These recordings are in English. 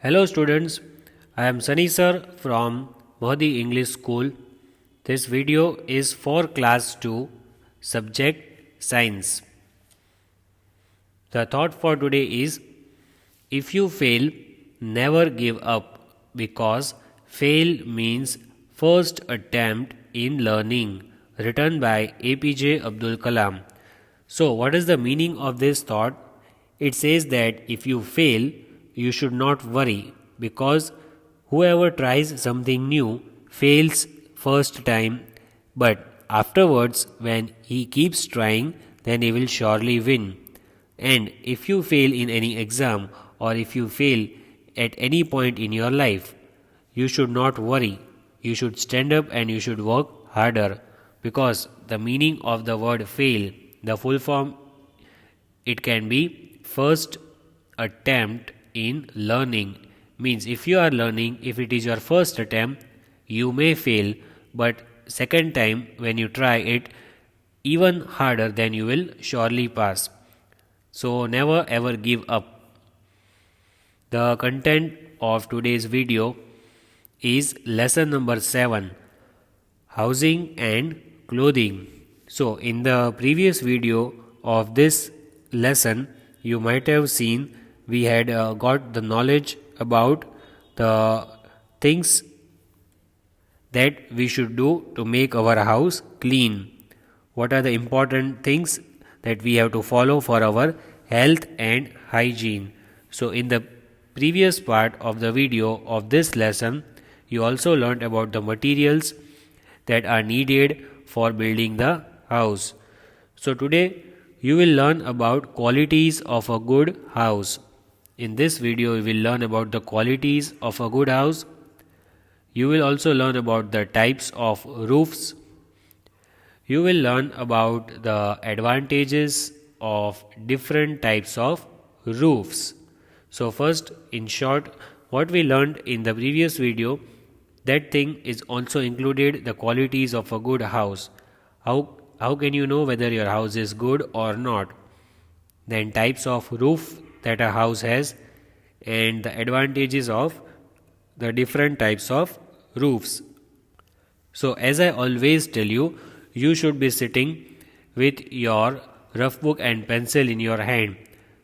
Hello students, I am Sunny sir from Mohdi English School. This video is for class 2 subject science. The thought for today is if you fail, never give up because fail means first attempt in learning, written by APJ Abdul Kalam. So, what is the meaning of this thought? It says that if you fail, you should not worry because whoever tries something new fails first time, but afterwards, when he keeps trying, then he will surely win. And if you fail in any exam or if you fail at any point in your life, you should not worry. You should stand up and you should work harder because the meaning of the word fail, the full form, it can be first attempt in learning. Means if you are learning, if it is your first attempt, you may fail, but second time when you try it even harder, then you will surely pass. So never ever give up. The content of today's video is lesson number 7, housing and clothing. So in the previous video of this lesson, you might have seen we had got the knowledge about the things that we should do to make our house clean. What are the important things that we have to follow for our health and hygiene. So in the previous part of the video of this lesson, you also learned about the materials that are needed for building the house. So today you will learn about qualities of a good house. In this video you will learn about the qualities of a good house. You will also learn about the types of roofs. You will learn about the advantages of different types of roofs. So first, in short, what we learned in the previous video, that thing is also included the qualities of a good house. How can you know whether your house is good or not? Then types of roof that a house has and the advantages of the different types of roofs. So as I always tell you, you should be sitting with your rough book and pencil in your hand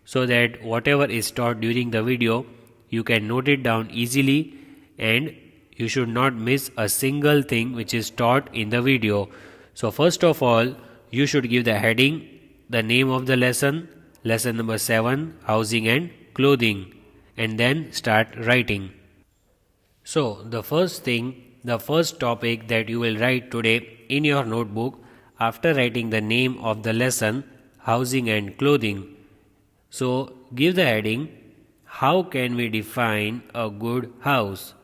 so that whatever is taught during the video, you can note it down easily and you should not miss a single thing which is taught in the video. So first of all, you should give the heading, the name of the lesson, lesson number 7, housing and clothing, and then start writing. So the first topic that you will write today in your notebook after writing the name of the lesson, housing and clothing. So give the heading, how can we define a good house?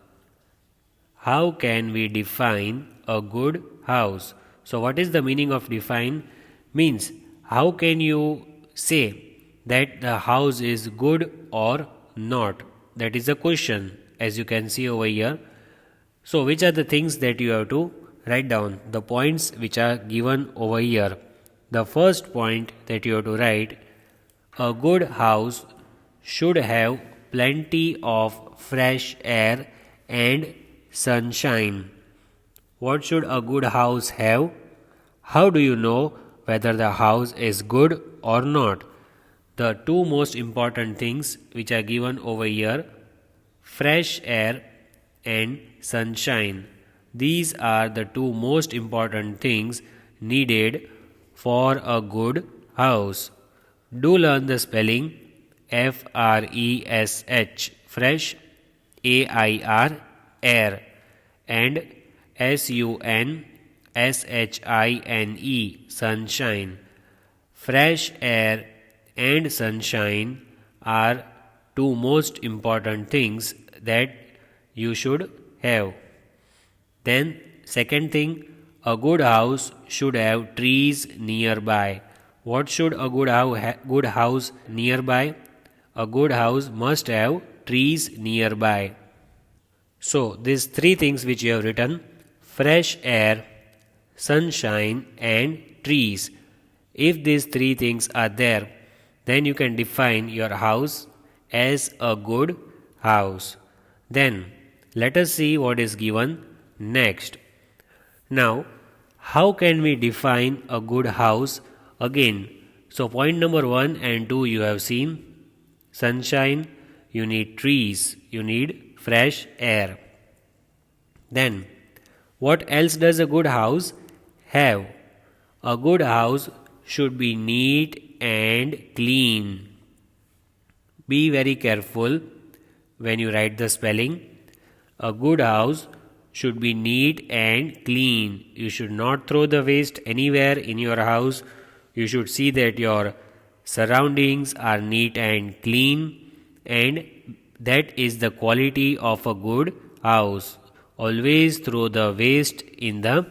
How can we define a good house? So what is the meaning of define? Means how can you say that the house is good or not? That is the question, as you can see over here. So which are the things that you have to write down? The points which are given over here. The first point that you have to write, a good house should have plenty of fresh air and sunshine. What should a good house have? How do you know whether the house is good or not? The two most important things which are given over here, fresh air and sunshine. These are the two most important things needed for a good house. Do learn the spelling fresh, fresh, air, air, and sunshine, sunshine. Fresh air and sunshine are two most important things that you should have. Then second thing, a good house should have trees nearby. What should a good house nearby? A good house must have trees nearby. So these three things which you have written, fresh air, sunshine and trees. If these three things are there, then you can define your house as a good house. Then let us see what is given next. Now, how can we define a good house? Again, so point number 1 and 2 you have seen. Sunshine, you need trees, you need fresh air. Then, what else does a good house have? A good house should be neat and clean. Be very careful when you write the spelling. A good house should be neat and clean. You should not throw the waste anywhere in your house. You should see that your surroundings are neat and clean, and that is the quality of a good house. Always throw the waste in the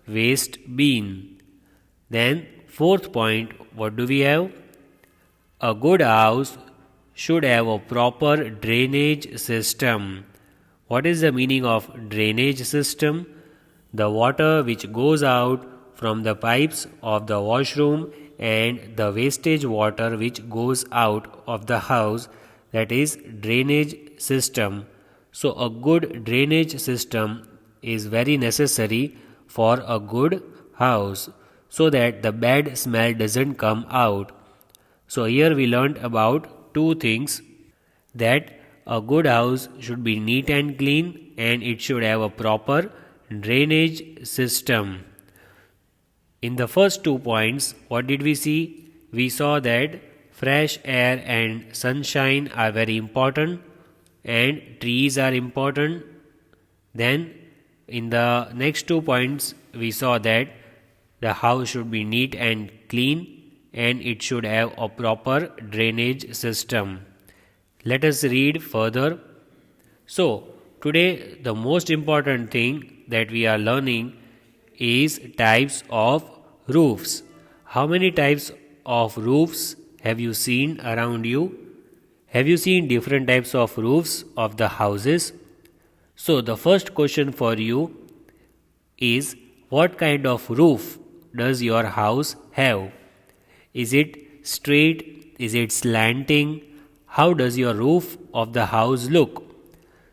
waste bin. Then, fourth point, what do we have? A good house should have a proper drainage system. What is the meaning of drainage system? The water which goes out from the pipes of the washroom and the wastage water which goes out of the house, that is drainage system. So a good drainage system is very necessary for a good house so that the bad smell doesn't come out. So here we learned about two things, that a good house should be neat and clean and it should have a proper drainage system. In the first 2 points, what did we see? We saw that fresh air and sunshine are very important and trees are important. Then in the next 2 points, we saw that the house should be neat and clean and it should have a proper drainage system. Let us read further. So, today the most important thing that we are learning is types of roofs. How many types of roofs have you seen around you? Have you seen different types of roofs of the houses? So, the first question for you is, what kind of roof does your house have? Is it straight? Is it slanting? How does your roof of the house look?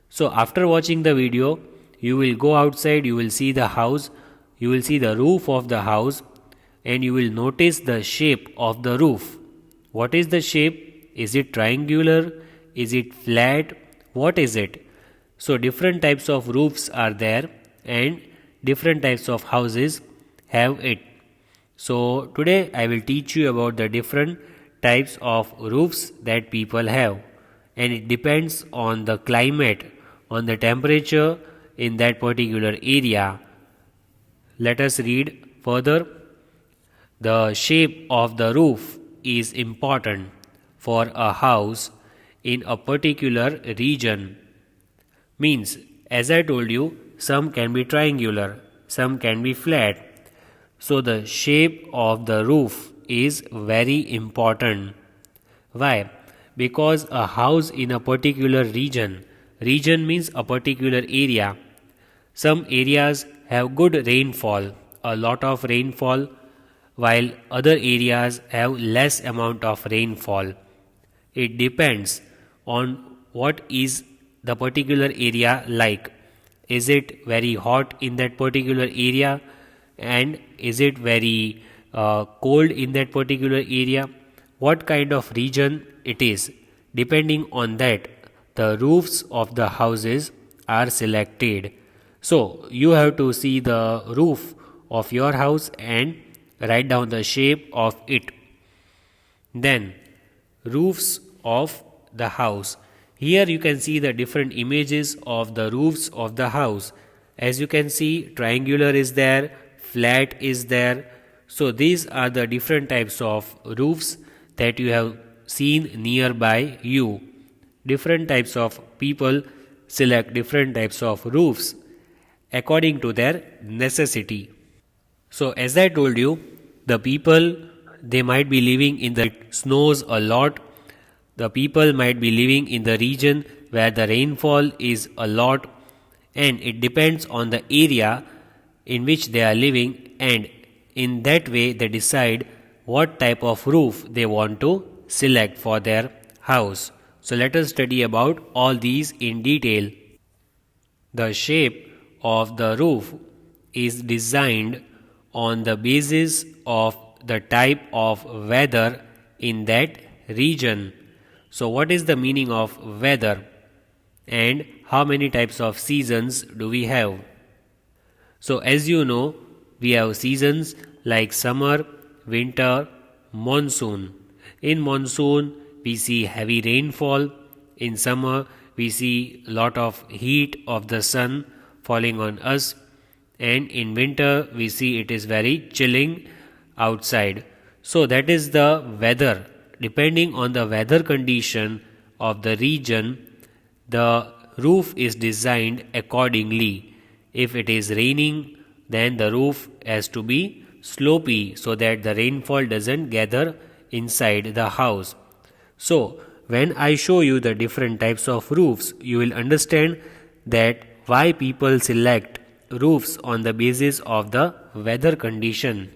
So after watching the video, you will go outside, you will see the house, you will see the roof of the house, and you will notice the shape of the roof. What is the shape? Is it triangular? Is it flat? What is it? So different types of roofs are there and different types of houses have it. So today I will teach you about the different types of roofs that people have, and it depends on the climate, on the temperature in that particular area. Let us read further. The shape of the roof is important for a house in a particular region. Means, as I told you, some can be triangular, some can be flat. So the shape of the roof is very important. Why? Because a house in a particular region means a particular area. Some areas have good rainfall, a lot of rainfall, while other areas have less amount of rainfall. It depends on what is the particular area like. Is it very hot in that particular area, and is it very cold in that particular area? What kind of region it is? Depending on that, the roofs of the houses are selected. So you have to see the roof of your house and write down the shape of it. Then, roofs of the house. Here you can see the different images of the roofs of the house. As you can see, triangular is there, flat is there. So these are the different types of roofs that you have seen nearby you. Different types of people select different types of roofs according to their necessity. So as I told you, the people, they might be living in the snows a lot. The people might be living in the region where the rainfall is a lot, and it depends on the area in which they are living, and in that way they decide what type of roof they want to select for their house. So let us study about all these in detail. The shape of the roof is designed on the basis of the type of weather in that region. So, what is the meaning of weather and how many types of seasons do we have? So, as you know, we have seasons like summer, winter, monsoon. In monsoon, we see heavy rainfall. In summer, we see lot of heat of the sun falling on us. And in winter, we see it is very chilling outside. So, that is the weather. Depending on the weather condition of the region, the roof is designed accordingly. If it is raining, then the roof has to be slopey so that the rainfall doesn't gather inside the house. So, when I show you the different types of roofs, you will understand that why people select roofs on the basis of the weather condition.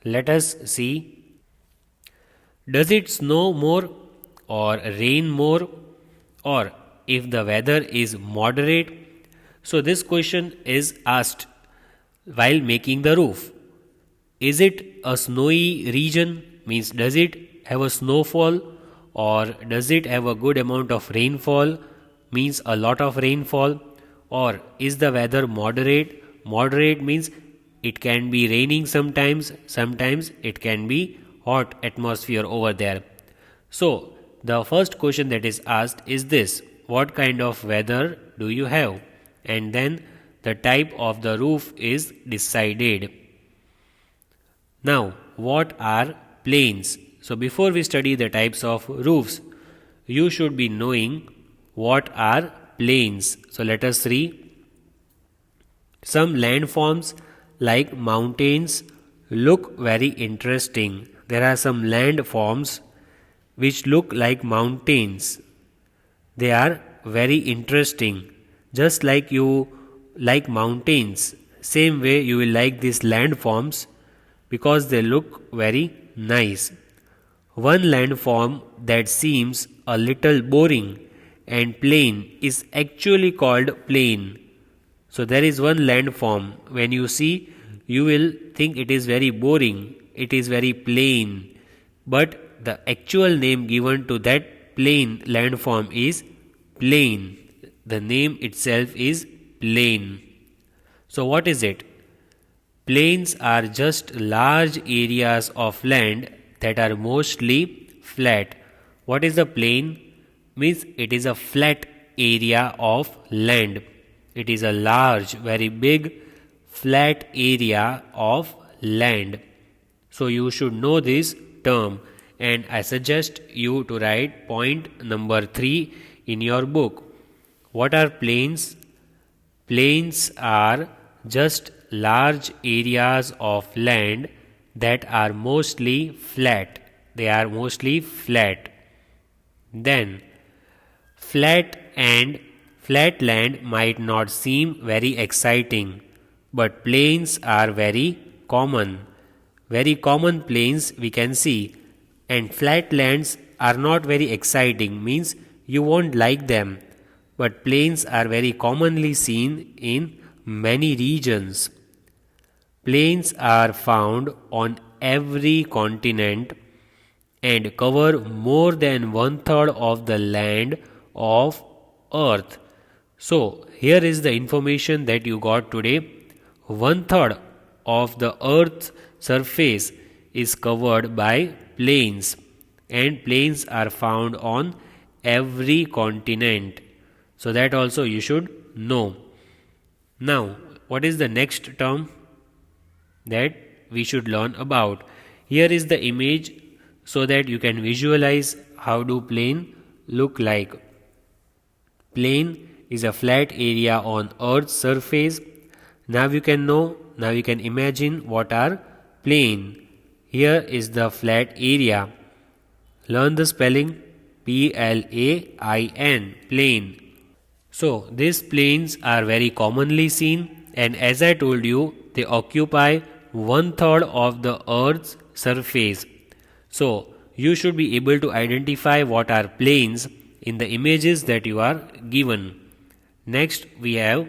Let us see. Does it snow more or rain more, or if the weather is moderate? So, this question is asked while making the roof. Is it a snowy region? Means, does it have a snowfall, or does it have a good amount of rainfall? Means a lot of rainfall. Or is the weather moderate? Moderate means it can be raining sometimes, sometimes it can be hot atmosphere over there. So, the first question that is asked is this: what kind of weather do you have? And then the type of the roof is decided. Now, what are plains? So, before we study the types of roofs, you should be knowing what are plains. So, let us read. Some landforms like mountains look very interesting. There are some landforms which look like mountains. They are very interesting. Just like you like mountains, same way you will like these landforms because they look very nice. One landform that seems a little boring and plain is actually called plain. So there is one landform, when you see, you will think it is very boring, it is very plain, but the actual name given to that plain landform is plain. The name itself is plain. So what is it? Plains are just large areas of land that are mostly flat. What is a plain? Means it is a flat area of land. It is a large, very big, flat area of land. So you should know this term, and I suggest you to write point number 3 in your book. What are plains? Plains are just large areas of land that are mostly flat. They are mostly flat. Then, flat land might not seem very exciting, but plains are very common. Very common plains we can see, and flat lands are not very exciting, means you won't like them, but plains are very commonly seen in many regions. Plains are found on every continent and cover more than one third of the land of earth. So, here is the information that you got today. One third of the earth's surface is covered by plains, and plains are found on every continent. So, that also you should know. Now, what is the next term that we should learn about? Here is the image so that you can visualize how do plain look like. Plain is a flat area on earth's surface. Now you can know, now you can imagine what are plain. Here is the flat area. Learn the spelling Plain, plain. So these plains are very commonly seen, and as I told you, they occupy one third of the earth's surface. So you should be able to identify what are plains in the images that you are given. Next we have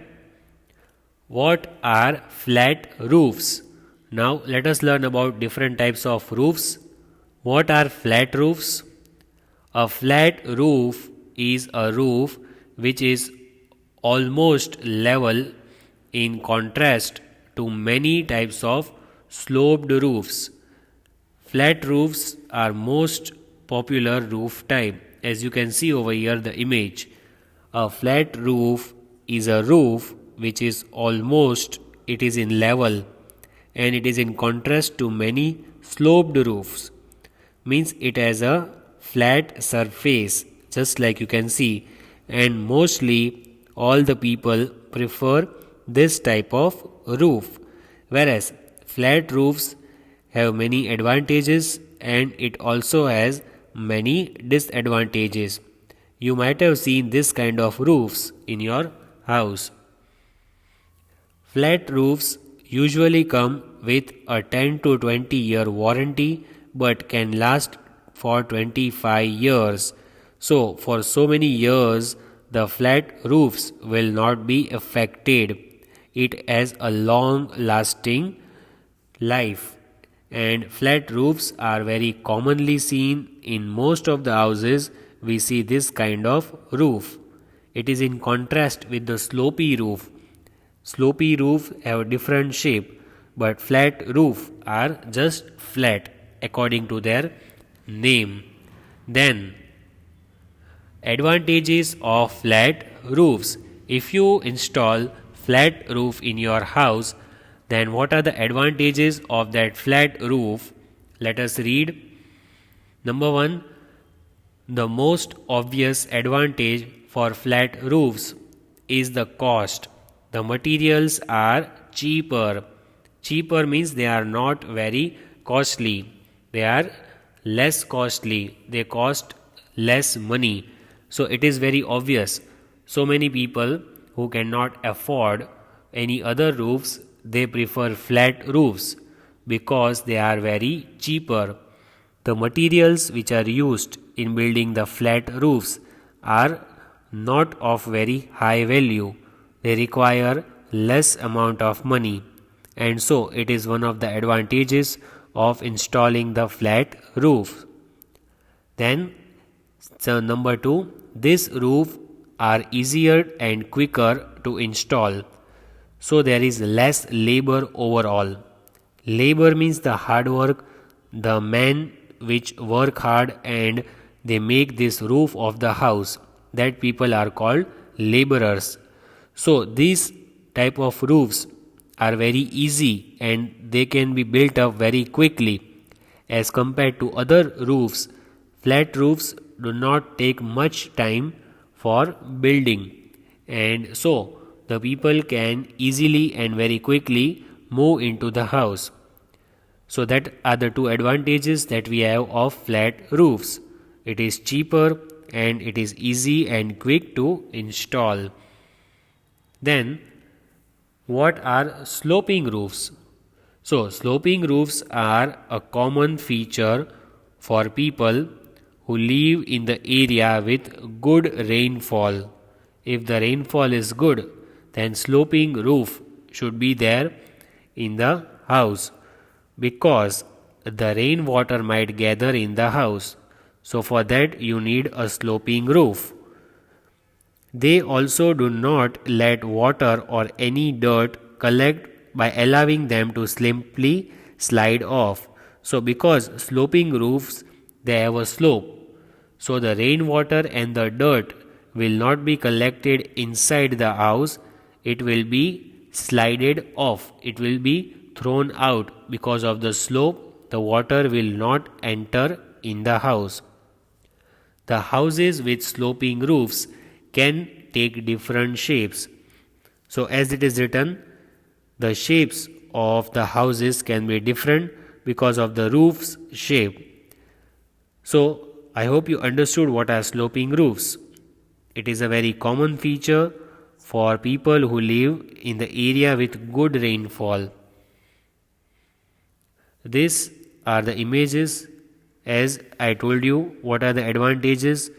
what are flat roofs. Now let us learn about different types of roofs. What are flat roofs? A flat roof is a roof which is almost level, in contrast to many types of sloped roofs. Flat roofs are most popular roof type. As you can see over here the image, a flat roof is a roof which is almost, it is in level, and it is in contrast to many sloped roofs. Means it has a flat surface, just like you can see, and mostly all the people prefer this type of roof, whereas flat roofs have many advantages and it also has many disadvantages. You might have seen this kind of roofs in your house. Flat roofs usually come with a 10 to 20 year warranty but can last for 25 years. So, for so many years, the flat roofs will not be affected. It has a long lasting life, and flat roofs are very commonly seen in most of the houses. We see this kind of roof. It is in contrast with the slopy roof. Slopy roof have different shape, but flat roof are just flat according to their name. Then advantages of flat roofs. If you install flat roof in your house, then what are the advantages of that flat roof? Let us read. Number 1, the most obvious advantage for flat roofs is the cost. The materials are cheaper. Cheaper means they are not very costly. They are less costly. They cost less money. So it is very obvious. So many people who cannot afford any other roofs, they prefer flat roofs because they are very cheaper. The materials which are used in building the flat roofs are not of very high value. They require less amount of money, and so it is one of the advantages of installing the flat roof. Then, so number 2, this roof are easier and quicker to install, so there is less labor overall. Labor means the hard work, the men which work hard and they make this roof of the house, that people are called laborers. So these type of roofs are very easy and they can be built up very quickly. As compared to other roofs, flat roofs do not take much time for building, and so the people can easily and very quickly move into the house. So that are the two advantages that we have of flat roofs. It is cheaper and it is easy and quick to install. Then, what are sloping roofs? So, sloping roofs are a common feature for people who live in the area with good rainfall. If the rainfall is good, then sloping roof should be there in the house because the rainwater might gather in the house. So, for that, you need a sloping roof. They also do not let water or any dirt collect by allowing them to simply slide off. So because sloping roofs, they have a slope, so the rainwater and the dirt will not be collected inside the house, it will be slided off, it will be thrown out. Because of the slope, the water will not enter in the house. The houses with sloping roofs can take different shapes. So as it is written, the shapes of the houses can be different because of the roof's shape. So I hope you understood what are sloping roofs. It is a very common feature for people who live in the area with good rainfall. These are the images. As I told you, what are the advantages?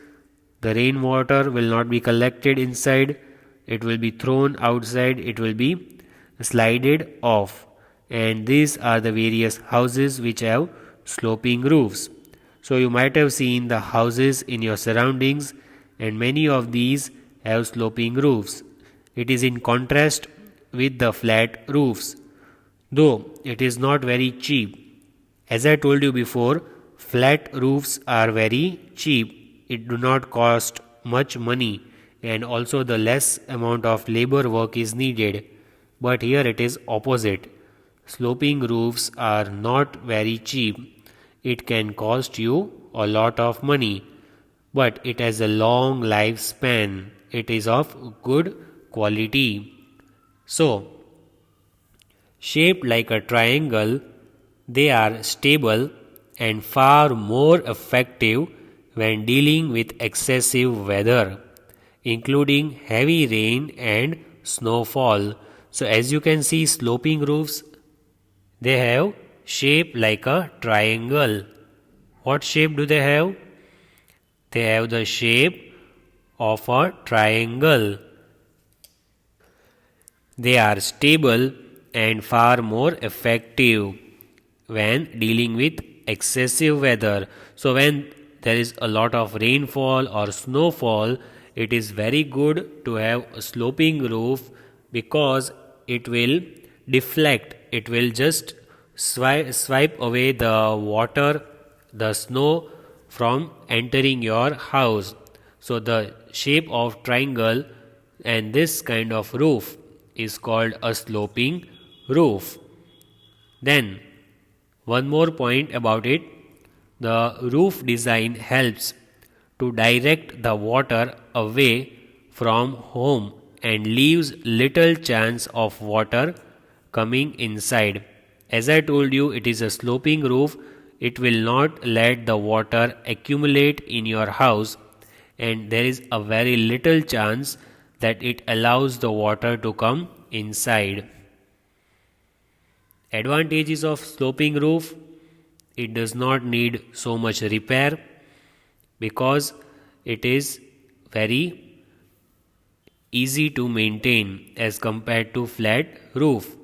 The rainwater will not be collected inside. it will be thrown outside, it will be slided off. And these are the various houses which have sloping roofs. So you might have seen the houses in your surroundings, and many of these have sloping roofs. It is in contrast with the flat roofs, though it is not very cheap. As I told you before, flat roofs are very cheap. It do not cost much money, and also the less amount of labor work is needed. But here it is opposite. Sloping roofs are not very cheap. It can cost you a lot of money, but it has a long lifespan. It is of good quality. So, shaped like a triangle, they are stable and far more effective when dealing with excessive weather, including heavy rain and snowfall. So, as you can see, sloping roofs, they have shape like a triangle. What shape do they have? They have the shape of a triangle. They are stable and far more effective when dealing with excessive weather. So, when there is a lot of rainfall or snowfall, it is very good to have a sloping roof because it will deflect, it will just swipe away the water, the snow from entering your house. So, the shape of triangle and this kind of roof is called a sloping roof. Then, one more point about it, the roof design helps to direct the water away from home and leaves little chance of water coming inside. As I told you, it is a sloping roof. It will not let the water accumulate in your house, and there is a very little chance that it allows the water to come inside. Advantages of sloping roof: it does not need so much repair because it is very easy to maintain as compared to flat roof.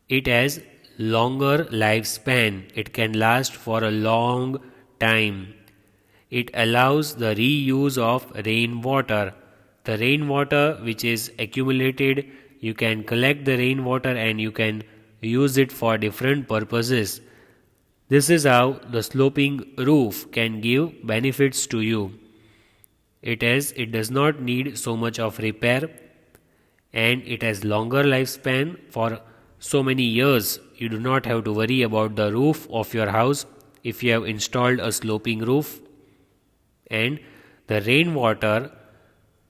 It has longer lifespan, it can last for a long time. It allows the reuse of rainwater. The rainwater which is accumulated, you can collect the rainwater and you can use it for different purposes. This is how the sloping roof can give benefits to you. It does not need so much of repair, and it has longer lifespan for so many years. You do not have to worry about the roof of your house if you have installed a sloping roof, and the rainwater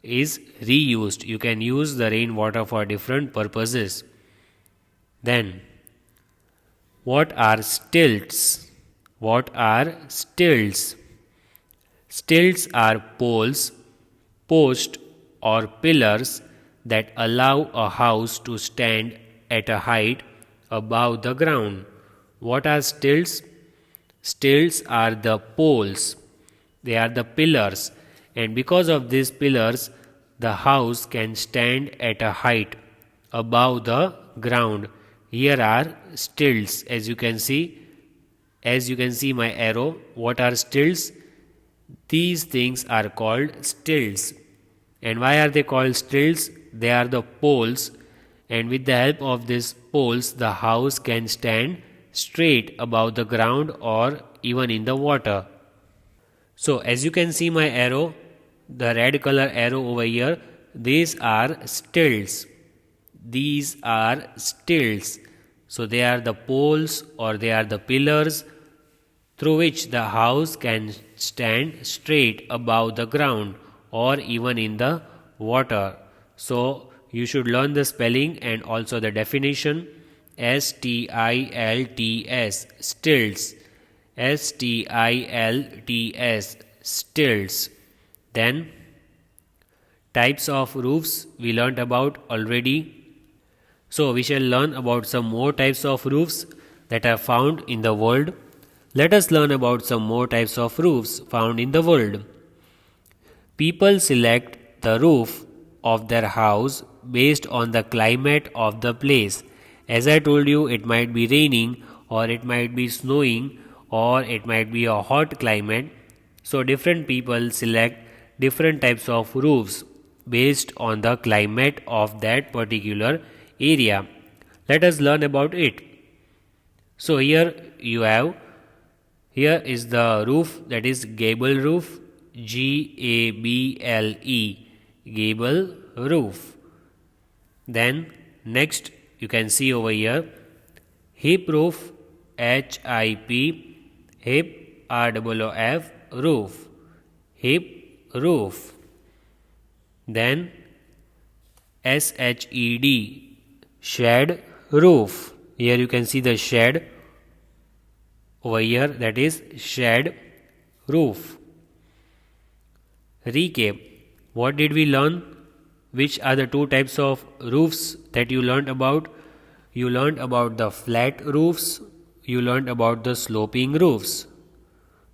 is reused. You can use the rainwater for different purposes. Then, what are stilts? What are stilts? Stilts are poles, posts, or pillars that allow a house to stand at a height above the ground. What are stilts? Stilts are the poles, they are the pillars, and because of these pillars, the house can stand at a height above the ground. Here are stilts, as you can see. As you can see my arrow, what are stilts? These things are called stilts. And why are they called stilts? They are the poles, and with the help of these poles, the house can stand straight above the ground or even in the water. So, as you can see my arrow, the red color arrow over here, these are stilts. These are stilts. So, they are the poles or they are the pillars through which the house can stand straight above the ground or even in the water. So, you should learn the spelling and also the definition. STILTS, stilts. STILTS, stilts. Then, types of roofs we learnt about already. So, we shall learn about some more types of roofs that are found in the world. Let us learn about some more types of roofs found in the world. People select the roof of their house based on the climate of the place. As I told you, it might be raining, or it might be snowing, or it might be a hot climate. So different people select different types of roofs based on the climate of that particular area. Let us learn about it. So here is the roof, that is gable roof, GABLE, gable roof. Then next you can see over here hip roof, HIP, hip ROOF, roof, hip roof. Then SHED, shed roof. Here you can see the shed over here, that is shed roof. Recap. What did we learn? Which are the two types of roofs that you learned about? You learned about the flat roofs, you learned about the sloping roofs.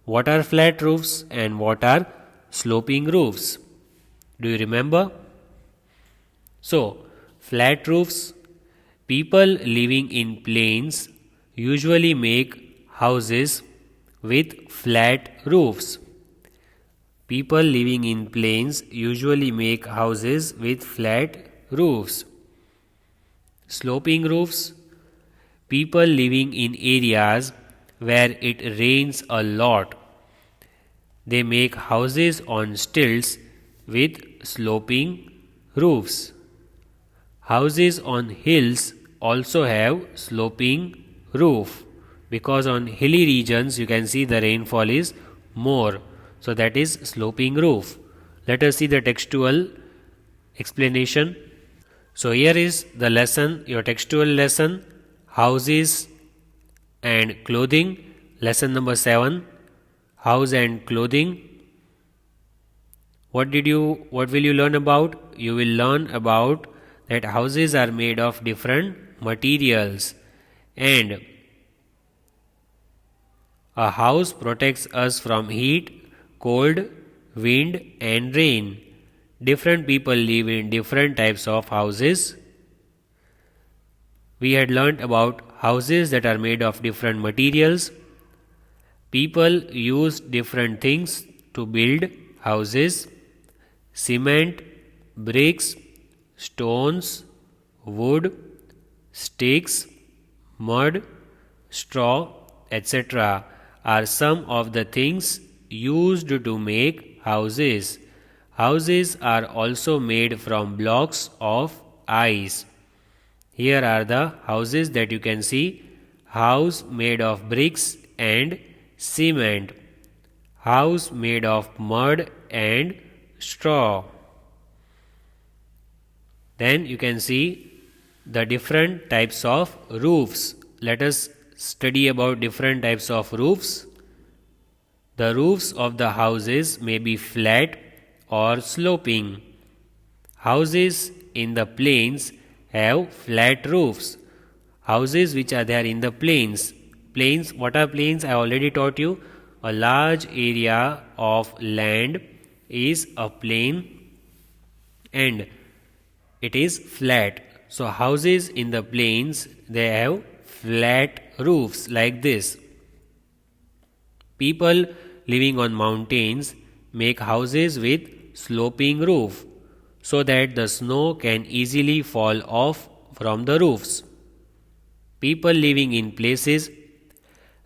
What are flat roofs and what are sloping roofs? Do you remember? So, flat roofs, people living in plains usually make houses with flat roofs. People living in plains usually make houses with flat roofs. Sloping roofs, people living in areas where it rains a lot. They make houses on stilts with sloping roofs. Houses on hills also have sloping roof, because on hilly regions you can see the rainfall is more. So that is sloping roof. Let us see the textual explanation. So here is the lesson, your textual lesson, houses and clothing. Lesson number 7, house and clothing. What will you learn about? You will learn about that houses are made of different materials, and a house protects us from heat, cold, wind and rain. Different people live in different types of houses. We had learnt about houses that are made of different materials. People use different things to build houses: cement, bricks, stones, wood, sticks, mud, straw, etc. are some of the things used to make houses. Houses are also made from blocks of ice. Here are the houses that you can see: house made of bricks and cement, house made of mud and straw. Then you can see the different types of roofs. Let us study about different types of roofs. The roofs of the houses may be flat or sloping. Houses in the plains have flat roofs. Houses which are there in the plains. Plains, what are plains? I already taught you. A large area of land is a plain and it is flat. So houses in the plains, they have flat roofs like this. People living on mountains make houses with sloping roof so that the snow can easily fall off from the roofs. People living in places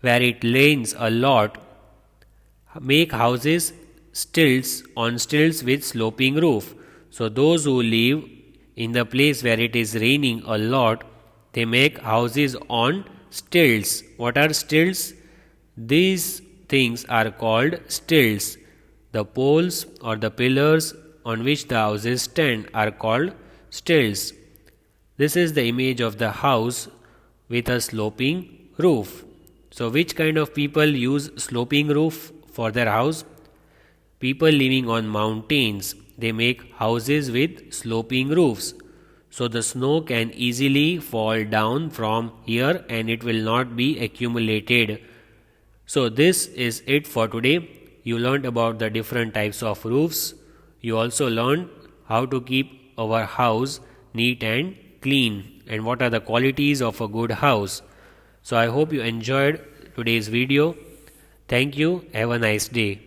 where it rains a lot make houses on stilts with sloping roof. So those who live in the place where it is raining a lot, they make houses on stilts. What are stilts? These things are called stilts. The poles or the pillars on which the houses stand are called stilts. This is the image of the house with a sloping roof. So which kind of people use sloping roof for their house? People living on mountains, they make houses with sloping roofs. So the snow can easily fall down from here and it will not be accumulated. So this is it for today. You learned about the different types of roofs. You also learned how to keep our house neat and clean, and what are the qualities of a good house. So I hope you enjoyed today's video. Thank you. Have a nice day.